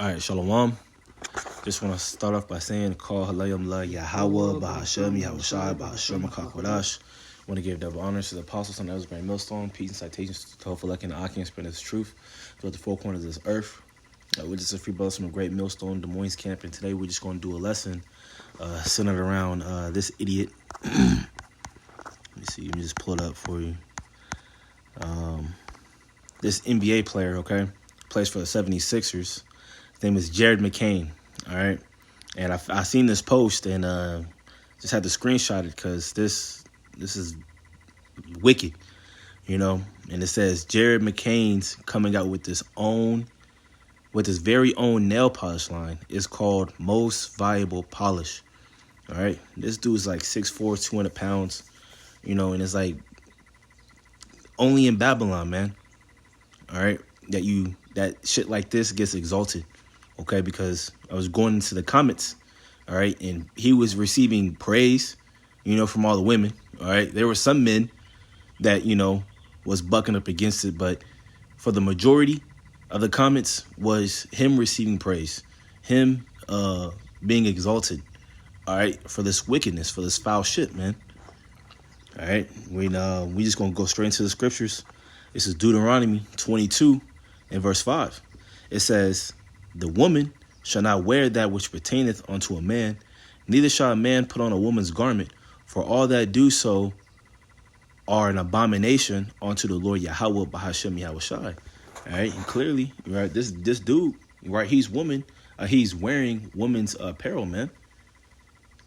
All right, Shalom. Just want to start off by saying, Call Halayim La Yahweh, Bahashem, Yahushai, Bahashem, Kakwadash. Want to give double honors to the apostles on the Great Millstone, peace and citations to Tophilek and the Aki and spread his truth throughout the four corners of this earth. We're just a few brothers from the Great Millstone, Des Moines camp, and today we're just going to do a lesson centered around this idiot. Let me see, let me just pull it up for you. This NBA player, okay, plays for the 76ers. His name is Jared McCain, all right? And I seen this post and just had to screenshot it because this is wicked, you know? And it says Jared McCain's coming out with his very own nail polish line. It's called Most Valuable Polish, all right? This dude's like 6'4", 200 pounds, you know, and it's like only in Babylon, man, all right, that shit like this gets exalted. Okay, because I was going into the comments, all right, and he was receiving praise, you know, from all the women, all right. There were some men that, you know, was bucking up against it, but for the majority of the comments was him receiving praise, him being exalted, all right, for this wickedness, for this foul shit, man. All right, we just gonna go straight into the scriptures. This is Deuteronomy 22 and verse 5. It says, "The woman shall not wear that which pertaineth unto a man, neither shall a man put on a woman's garment, for all that do so are an abomination unto the Lord Yahweh Bahashem Yahushai." All right, and clearly, right, this dude, right, he's wearing woman's apparel, man.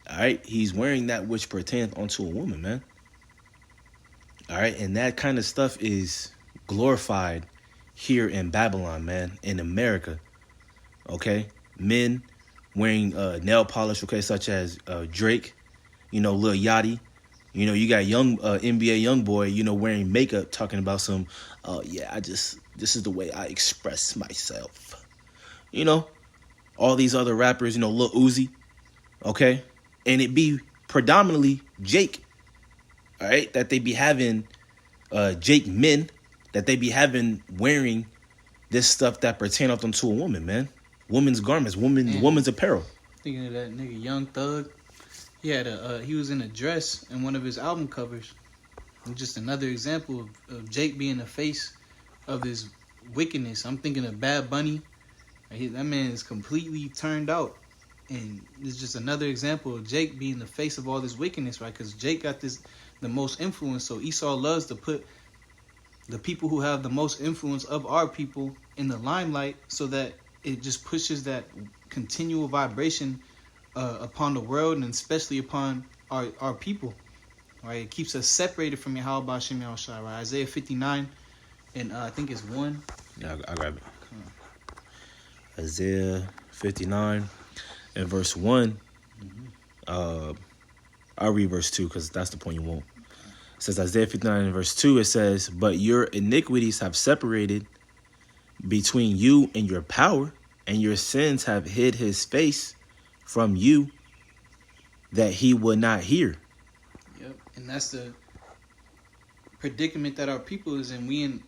All right, he's wearing that which pertaineth unto a woman, man. All right, and that kind of stuff is glorified here in Babylon, man, in America. Okay, men wearing nail polish, okay, such as Drake, you know, Lil Yachty. You know, you got young NBA young boy, you know, wearing makeup, talking about some, this is the way I express myself. You know, all these other rappers, you know, Lil Uzi, okay, and it be predominantly Jake, all right, that they be having, Jake men, that they be having wearing this stuff that pertain up to a woman, man. Women's garments, woman's apparel. Thinking of that nigga Young Thug. He was in a dress in one of his album covers. And just another example of Jake being the face of this wickedness. I'm thinking of Bad Bunny. That man is completely turned out. And it's just another example of Jake being the face of all this wickedness, right? Because Jake got the most influence. So Esau loves to put the people who have the most influence of our people in the limelight so that it just pushes that continual vibration upon the world and especially upon our people. Right? It keeps us separated from Yahweh B'Shem Yahushai. Right? Isaiah 59 and I think it's 1. Yeah, I'll grab it. Isaiah 59 and verse 1. Mm-hmm. I'll read verse 2 because that's the point you want. It says Isaiah 59 and verse 2, it says, "But your iniquities have separated between you and your power, and your sins have hid his face from you, that he would not hear." Yep, and that's the predicament that our people is in.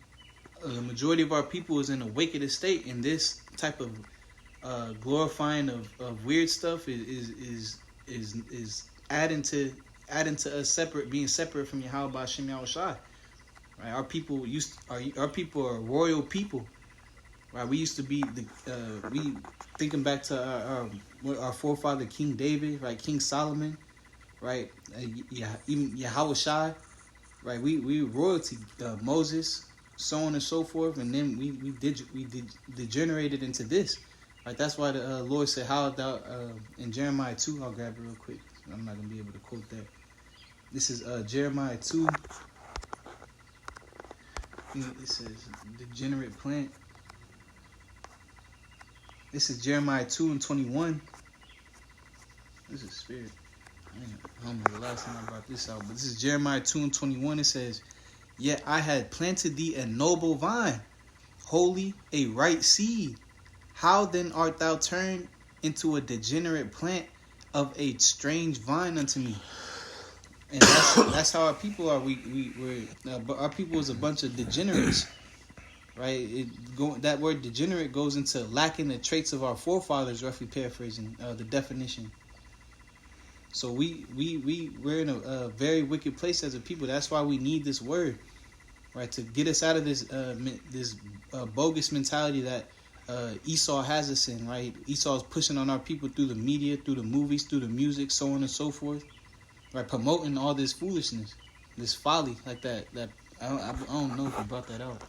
The majority of our people is in a wicked state, and this type of glorifying of weird stuff is adding to us being separate from Yahweh B'Shem Yahushai. Right, our people are royal people. Right, we used to be we thinking back to our forefather King David, right, King Solomon, right, even Yahushai, right. We royalty, Moses, so on and so forth, and then we degenerated into this. Right, that's why the Lord said, "How thou," in Jeremiah 2. I'll grab it real quick. I'm not gonna be able to quote that. This is Jeremiah 2. It says degenerate plant. This is Jeremiah 2 and 21. This is spirit. I don't know the last time I brought this out, but this is Jeremiah 2 and 21. It says, "Yet I had planted thee a noble vine, holy, a right seed. How then art thou turned into a degenerate plant of a strange vine unto me?" And that's how our people are. Our people is a bunch of degenerates, right? That word degenerate goes into lacking the traits of our forefathers, roughly paraphrasing the definition. So we're in a very wicked place as a people. That's why we need this word, right, to get us out of this bogus mentality that Esau has us in, right? Esau is pushing on our people through the media, through the movies, through the music, so on and so forth, right? Promoting all this foolishness, this folly, like that. I don't know if you brought that out.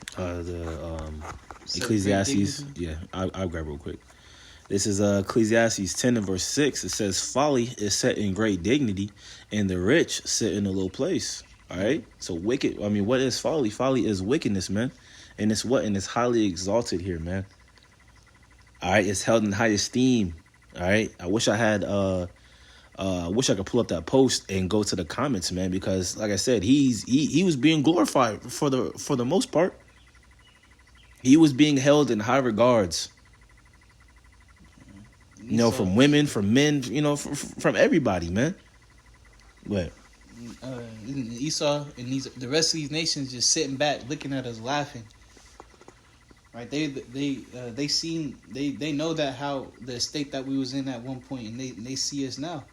Ecclesiastes. Yeah, I'll grab real quick. This is Ecclesiastes 10 and verse 6. It says, folly is set in great dignity, and the rich sit in a low place. All right? So wicked, I mean, what is folly? Folly is wickedness, man. And it's what? And it's highly exalted here, man. All right? It's held in high esteem. All right? I wish I had, I wish I could pull up that post and go to the comments, man, because like I said, he was being glorified for the most part. He was being held in high regards. You know, from women, from men, you know, from everybody, man. What? Esau and the rest of these nations just sitting back, looking at us, laughing. Right? They know that how the state that we was in at one point, and they see us now.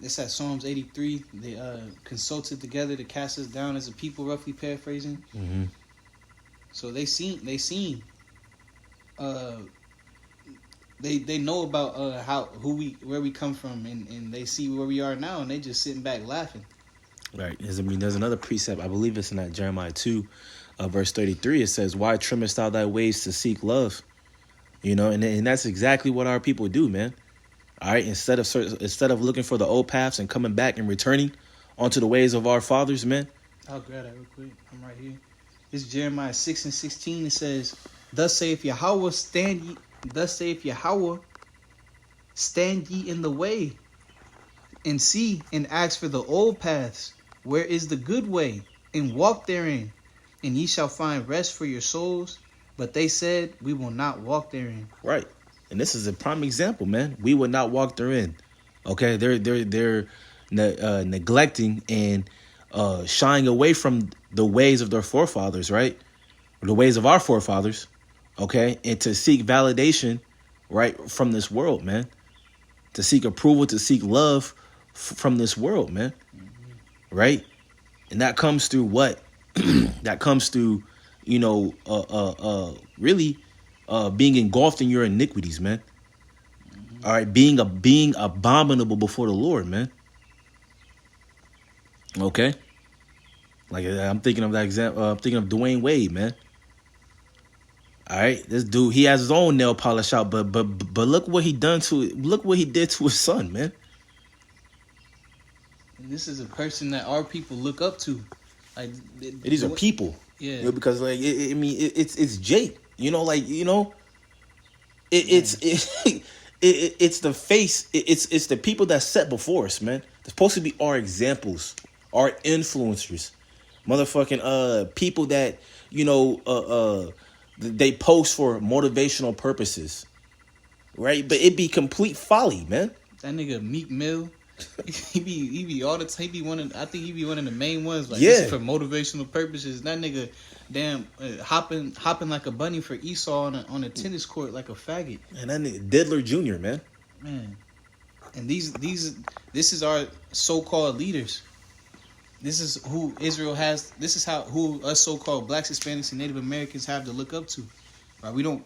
It's at Psalms 83. They consulted together to cast us down as a people, roughly paraphrasing. Mm-hmm. So they seen. They know about where we come from, and they see where we are now, and they just sitting back laughing. Right. There's another precept. I believe it's in that Jeremiah 2, verse 33. It says, "Why trimmest thou thy ways to seek love?" You know, and that's exactly what our people do, man. All right. Instead of looking for the old paths and coming back and returning onto the ways of our fathers, man. I'll grab that real quick. I'm right here. This is Jeremiah 6 and 16. It says, "Thus saith Yahweh, stand ye in the way, and see, and ask for the old paths, where is the good way, and walk therein, and ye shall find rest for your souls. But they said, we will not walk therein." Right, and this is a prime example, man. We would not walk therein. Okay, they're neglecting and shying away from the ways of their forefathers, right? Or the ways of our forefathers. Okay, and to seek validation, right, from this world, man. To seek approval, to seek love from this world, man. Mm-hmm. Right, and that comes through what? That comes through, you know, really, being engulfed in your iniquities, man. Mm-hmm. All right, being abominable before the Lord, man. Okay, like I'm thinking of that example. I'm thinking of Dwayne Wade, man. All right, this dude, he has his own nail polish out, but look what he did to his son, man. And this is a person that our people look up to. Like these are people, yeah. You know, because like it's Jake, you know, like you know, it's the face, it's the people that set before us, man. They're supposed to be our examples, our influencers, motherfucking people that you know they post for motivational purposes, right? But it be complete folly, man. That nigga Meek Mill, he be all the time. I think he be one of the main ones. Like, yeah, this is for motivational purposes. That nigga, damn, hopping like a bunny for Esau on a tennis court like a faggot. And that nigga Diddler Jr., man. And this is our so-called leaders. This is who Israel has. This is who us so-called blacks, Hispanics, and Native Americans have to look up to. Right? We don't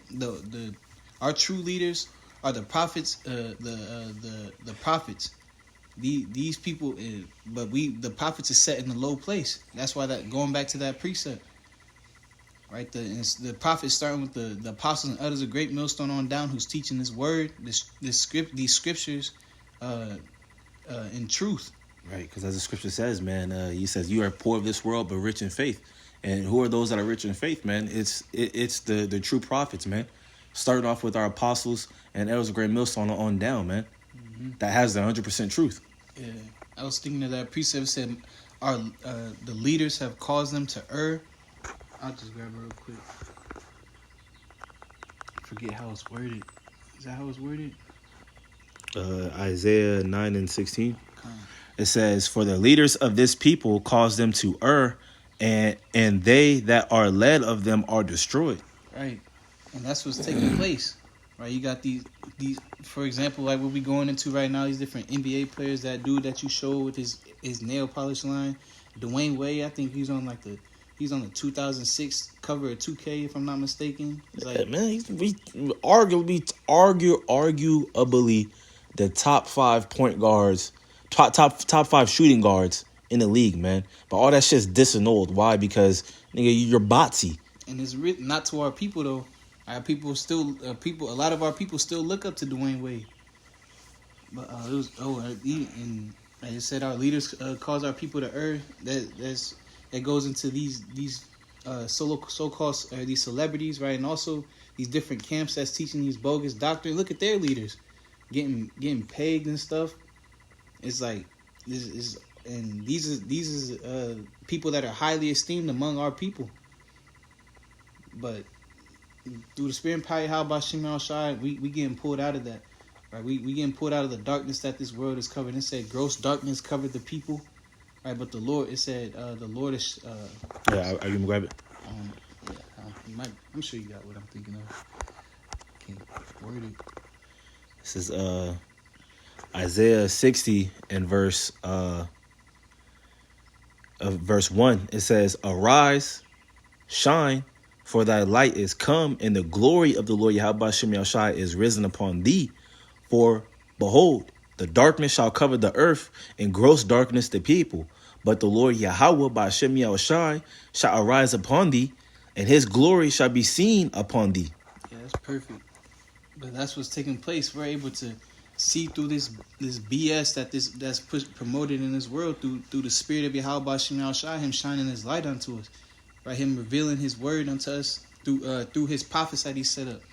our true leaders are the prophets. The prophets. These people, but the prophets is set in a low place. That's why going back to that precept. Right, the prophets starting with the apostles and others, a great millstone on down, who's teaching this word, these scriptures, in truth. Right, because as the scripture says, man, he says, "You are poor of this world, but rich in faith." And who are those that are rich in faith, man? It's the true prophets, man. Starting off with our apostles and elders of great millstone on down, man. Mm-hmm. That has the 100% truth. Yeah, I was thinking of that precept said, the leaders have caused them to err. I'll just grab it real quick. Forget how it's worded. Is that how it's worded? Isaiah 9 and 16. It says, "For the leaders of this people cause them to err and they that are led of them are destroyed. Right, and that's what's taking place. Right, you got these for example, like what we going into right now. These different NBA players. That dude that you showed with his nail polish line, Dwayne Wade. I think he's on the 2006 cover of 2K, if I'm not mistaken. It's like, Yeah, man, arguably the top 5 point guards, top 5 shooting guards in the league, man. But all that shit's disannulled. Why? Because nigga, you're botsy. and it's not to our people though. Our people still a lot of our people still look up to Dwayne Wade. But it was and like I said, our leaders cause our people to err. That goes into these so-called these celebrities, right? And also these different camps that's teaching these bogus doctrines. Look at their leaders getting pegged and stuff. It's like this is, and these is people that are highly esteemed among our people. But through the spirit and power, how about Shemal Shai, we getting pulled out of that. Right, we getting pulled out of the darkness that this world is covered. It said gross darkness covered the people. Right, but the Lord, it said the Lord is. Yeah, are you gonna grab it? I'm sure you got what I'm thinking of. Can't word it. This is Isaiah 60 and verse 1. It says, "Arise, shine, for thy light is come, and the glory of the Lord Yahweh Shem Yahushai is risen upon thee. For behold, the darkness shall cover the earth, and gross darkness the people. But the Lord Yahweh by Shem Yahushai shall arise upon thee, and his glory shall be seen upon thee." Yeah, that's perfect. But that's what's taking place. We're able to see through this BS that's promoted in this world through the spirit of Yahweh Shem Yahushai, him shining his light unto us, right? Him revealing his word unto us through his prophets that he set up,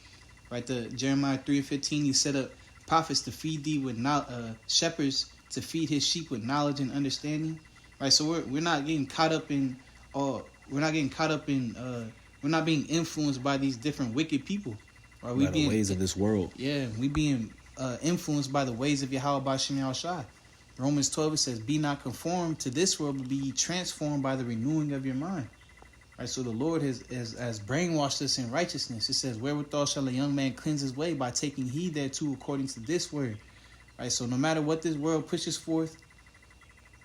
right? The Jeremiah 3:15, he set up prophets to feed thee with shepherds to feed his sheep with knowledge and understanding, right? So we're not getting caught up in we're not being influenced by these different wicked people, right? By the ways of this world. Yeah, we being influenced by the ways of Yahweh B'Shem Yahushai. Romans 12, it says, "Be not conformed to this world, but be ye transformed by the renewing of your mind." Right, so the Lord has brainwashed us in righteousness. It says, "Wherewithal shall a young man cleanse his way, by taking heed thereto according to this word." Right, so no matter what this world pushes forth,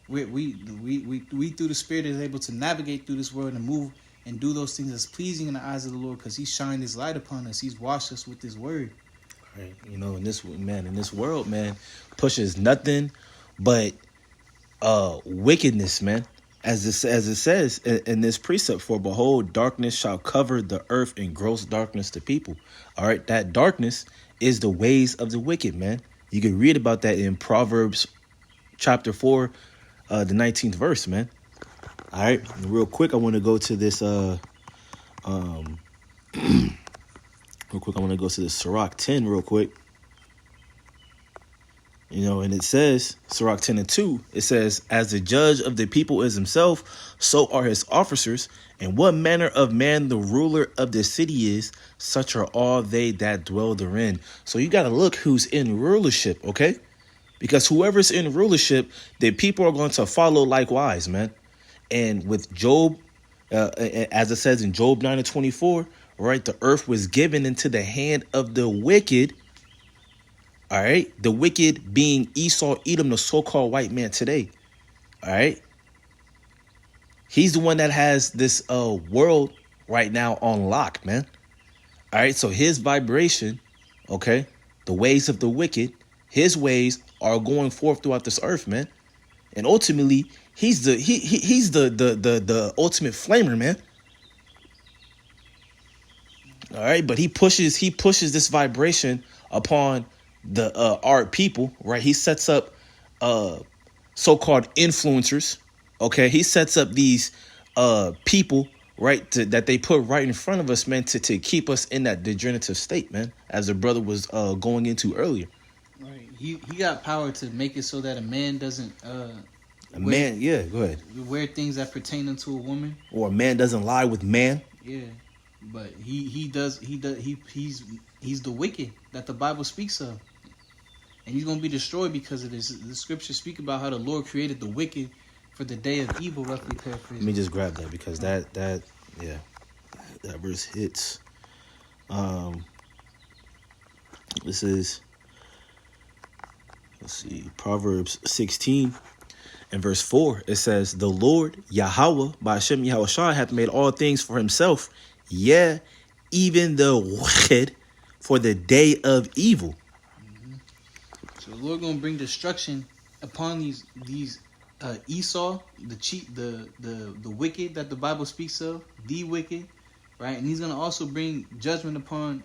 we through the Spirit is able to navigate through this world and move and do those things that's pleasing in the eyes of the Lord, because He shined His light upon us. He's washed us with His word. Right, in this world, man, pushes nothing but wickedness, man. As it says in this precept, "For behold, darkness shall cover the earth, and gross darkness the people." All right, that darkness is the ways of the wicked, man. You can read about that in Proverbs chapter 4, the 19th verse, man. All right, real quick, I want to go to this. Sirach 10 real quick. And it says, Sirach 10 and 2, it says, "As the judge of the people is himself, so are his officers. And what manner of man the ruler of the city is, such are all they that dwell therein." So you got to look who's in rulership, okay? Because whoever's in rulership, the people are going to follow likewise, man. And with Job, as it says in Job 9 and 24, right, the earth was given into the hand of the wicked. All right, the wicked being Esau, Edom, the so-called white man today. All right, he's the one that has this world right now on lock, man. All right, so his vibration, okay, the ways of the wicked, his ways are going forth throughout this earth, man. And ultimately, he's the ultimate flamer, man. All right, but he pushes this vibration upon the our people, right? He sets up so-called influencers, okay? He sets up these people, right, that they put right in front of us, man, to keep us in that degenerative state, man, as the brother was going into earlier. Right. He got power to make it so that a man doesn't go ahead. Wear things that pertain unto a woman, or a man doesn't lie with man. Yeah, but he's the wicked that the Bible speaks of, and he's gonna be destroyed because of this. The scriptures speak about how the Lord created the wicked For the day of evil, roughly Let paraphrasing. me just grab that because that verse hits. This is, let's see, Proverbs 16 and verse 4. It says, "The Lord Yahweh by Hashem Yahushua hath made all things for himself, yeah, even the wicked for the day of evil." So the Lord gonna bring destruction upon these Esau, the cheat, the wicked that the Bible speaks of, the wicked, right? And he's gonna also bring judgment upon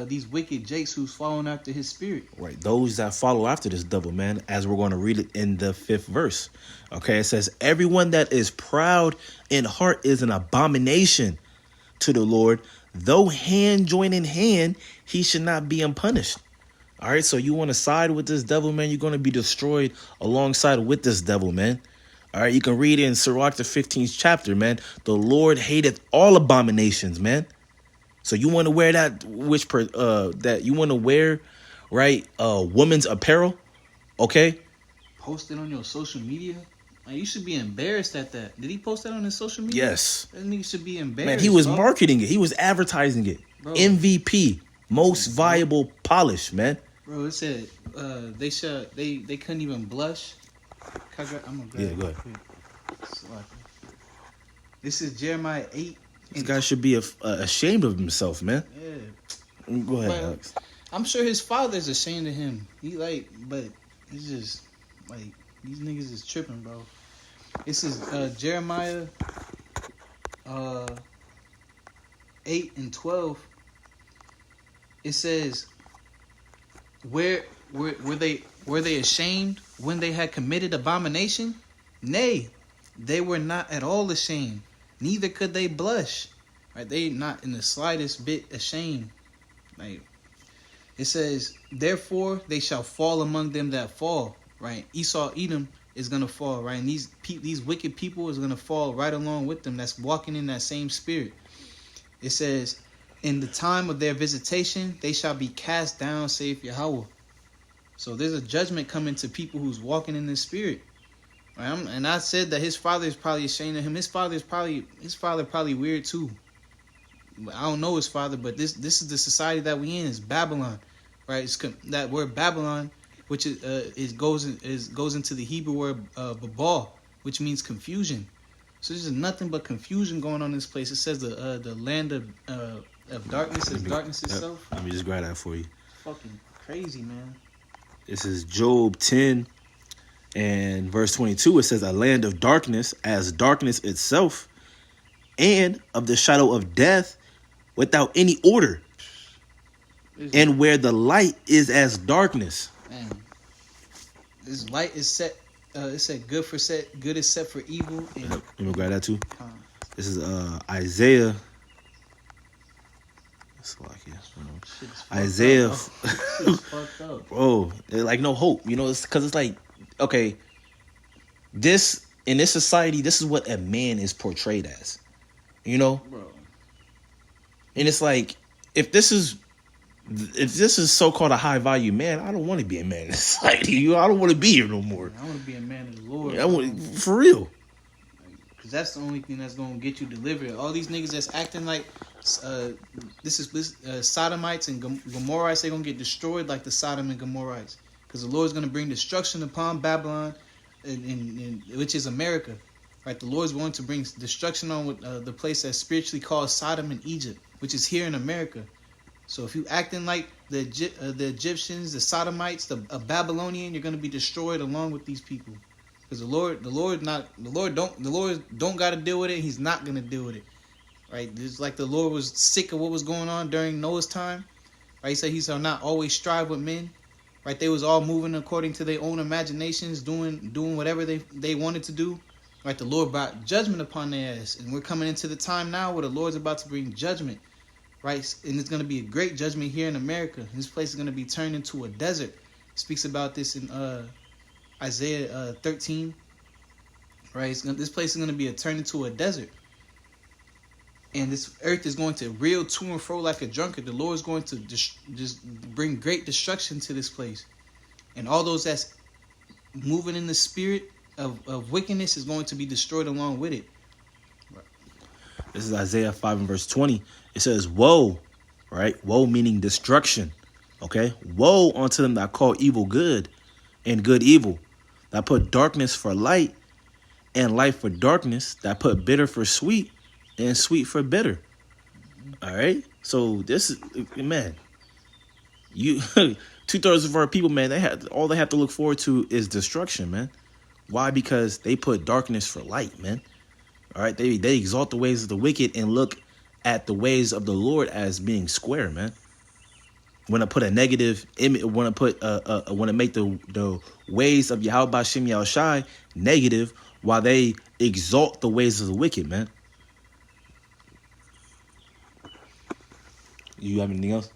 these wicked jakes who's following after his spirit. Right, those that follow after this devil, man, as we're going to read it in the 5th verse. Okay, it says, "Everyone that is proud in heart is an abomination to the Lord. Though hand join in hand, he should not be unpunished." All right, so you want to side with this devil, man, you're going to be destroyed alongside with this devil, man. All right, you can read it in Sirach, the 15th chapter, man. The Lord hateth all abominations, man. So you want to wear that, that you want to wear, right, woman's apparel, okay? Post it on your social media. Like, you should be embarrassed at that. Did he post that on his social media? Yes. That nigga should be embarrassed. Man, he was bro. marketing it. He was advertising it. Bro. MVP, most viable polish, man. Bro, it said they couldn't even blush. I'm gonna grab it. Go ahead. This is Jeremiah 8. This guy should be ashamed of himself, man. Yeah. Go ahead, Alex. I'm sure his father's ashamed of him. But it's just like these niggas is tripping, bro. This is Jeremiah 8 and 12. It says, were they ashamed when they had committed abomination? Nay, they were not at all ashamed, neither could they blush. Right? They not in the slightest bit ashamed. Like it says, therefore they shall fall among them that fall. Right? Esau, Edom is gonna fall. Right? And these wicked people is gonna fall right along with them. That's walking in that same spirit. It says, in the time of their visitation, they shall be cast down, saith Yahweh. So there's a judgment coming to people who's walking in this spirit. And I said that his father is probably ashamed of him. His father probably weird too. I don't know his father, but this is the society that we in. Is Babylon, right? That word Babylon, which goes into the Hebrew word babal, which means confusion. So there's nothing but confusion going on in this place. It says the land of darkness is darkness itself. Let me just grab that for you. Fucking crazy, man. This is Job 10 and verse 22. It says, "A land of darkness as darkness itself, and of the shadow of death without any order, and where the light is as darkness." Man, this light is set. It said good is set for evil. And, let me grab that too. This is Isaiah. Isaiah, bro, like no hope. You know, it's because it's like, okay, this in this society, this is what a man is portrayed as. You know, bro. And it's like, if this is so-called a high value man, I don't want to be a man in society. I don't want to be here no more. I want to be a man of the Lord. For real. Because that's the only thing that's going to get you delivered. All these niggas that's acting like Sodomites and Gomorrites, they're going to get destroyed like the Sodom and Gomorrites. Because the Lord's going to bring destruction upon Babylon, which is America. Right? The Lord's going to bring destruction on the place that's spiritually called Sodom and Egypt, which is here in America. So if you acting like the Egyptians, the Sodomites, a Babylonian, you're going to be destroyed along with these people. Because the Lord don't got to deal with it. He's not going to deal with it. Right? It's like the Lord was sick of what was going on during Noah's time. Right? He said he shall not always strive with men. Right? They was all moving according to their own imaginations, doing whatever they wanted to do. Right? The Lord brought judgment upon their ass. And we're coming into the time now where the Lord's about to bring judgment. Right? And it's going to be a great judgment here in America. This place is going to be turned into a desert. It speaks about this in Isaiah 13. Right? This place is going to be turned into a desert. And this earth is going to reel to and fro like a drunkard. The Lord is going to just bring great destruction to this place. And all those that's moving in the spirit of wickedness is going to be destroyed along with it. This is Isaiah 5 and verse 20. It says, woe, right? Woe meaning destruction. Okay? Woe unto them that call evil good and good evil, that put darkness for light and light for darkness, that put bitter for sweet and sweet for bitter. All right? So this is, man, you 2/3 of our people, man, all they have to look forward to is destruction, man. Why? Because they put darkness for light, man. All right, they exalt the ways of the wicked and look at the ways of the Lord as being square, man. When I put a negative image, when I make the ways of Yahweh Bashem Yahushai negative, while they exalt the ways of the wicked, man. You have anything else?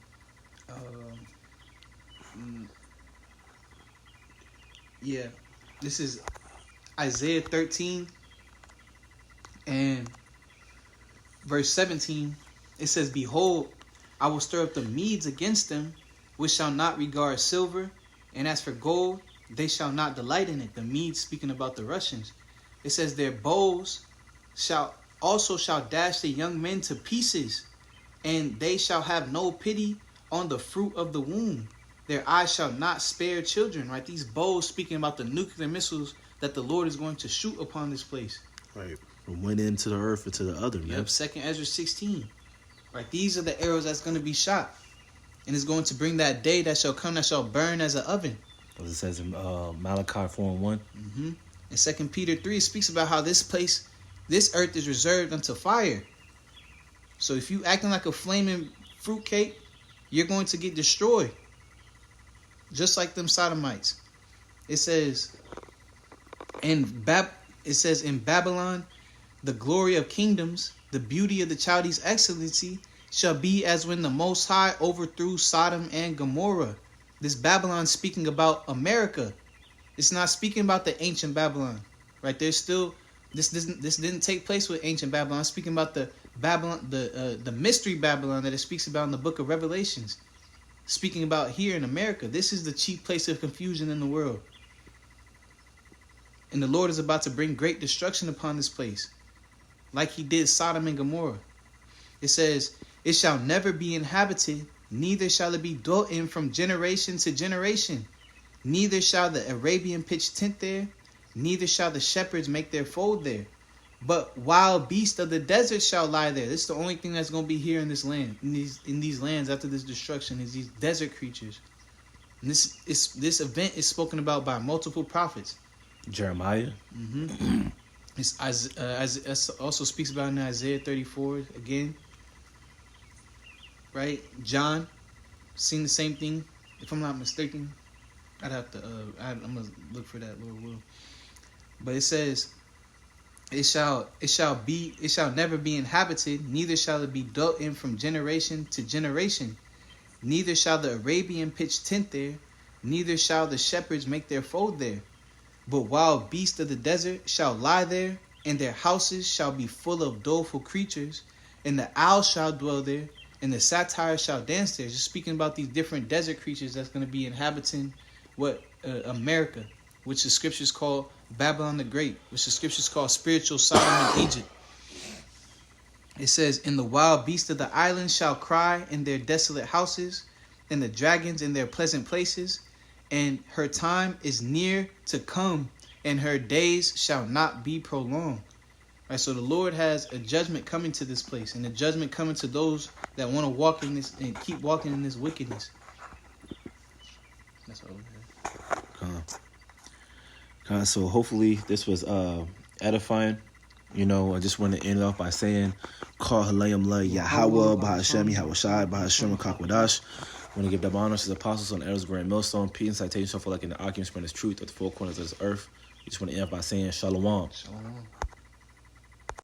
Yeah, this is Isaiah 13 and verse 17. It says, behold, I will stir up the Medes against them, which shall not regard silver, and as for gold, they shall not delight in it. The Medes, speaking about the Russians. It says, their bows shall dash the young men to pieces, and they shall have no pity on the fruit of the womb. Their eyes shall not spare children. Right? These bows speaking about the nuclear missiles that the Lord is going to shoot upon this place. Right. From one end to the earth and to the other, man. Yep, 2nd Ezra 16. Right? These are the arrows that's going to be shot. And it's going to bring that day that shall come, that shall burn as an oven. As it says in Malachi 4 and 1. Mm-hmm. And 2 Peter 3 speaks about how this earth is reserved unto fire. So if you acting like a flaming fruitcake, you're going to get destroyed. Just like them sodomites. It says in Babylon, the glory of kingdoms, the beauty of the Chaldees' excellency, shall be as when the Most High overthrew Sodom and Gomorrah. This Babylon speaking about America. It's not speaking about the ancient Babylon. Right? There's still this didn't take place with ancient Babylon. I'm speaking about the Babylon, the mystery Babylon that it speaks about in the book of Revelations. Speaking about here in America, this is the chief place of confusion in the world. And the Lord is about to bring great destruction upon this place, like he did Sodom and Gomorrah. It says, it shall never be inhabited, neither shall it be dwelt in from generation to generation. Neither shall the Arabian pitch tent there, neither shall the shepherds make their fold there. But wild beasts of the desert shall lie there. This is the only thing that's going to be here in this land, in these lands after this destruction, is these desert creatures. And this event is spoken about by multiple prophets. Jeremiah. Mm-hmm. It also speaks about in Isaiah 34 again. Right? John seen the same thing. If I'm not mistaken, I'd have to. I'm gonna look for that, Lord will. But it says, it shall never be inhabited, neither shall it be dwelt in from generation to generation. Neither shall the Arabian pitch tent there, neither shall the shepherds make their fold there. But wild beasts of the desert shall lie there, and their houses shall be full of doleful creatures, and the owl shall dwell there, and the satyr shall dance there. Just speaking about these different desert creatures that's going to be inhabiting America, which the scriptures call Babylon the Great, which the scriptures call spiritual Sodom and Egypt. It says, and the wild beasts of the islands shall cry in their desolate houses, and the dragons in their pleasant places. And her time is near to come, and her days shall not be prolonged. Right, so the Lord has a judgment coming to this place, and a judgment coming to those that want to walk in this and keep walking in this wickedness. That's what we have. So hopefully this was edifying. You know, I just want to end off by saying, Call Halayim La Yahweh, Bahashem, Yahweh Shai, Bahashem, Kakwadash. I want to give the honors to the apostles on the Eros Grand Millstone, peace and citation, so for like in the argument spread this truth at the four corners of this earth. We just want to end off by saying Shalom. Shalom.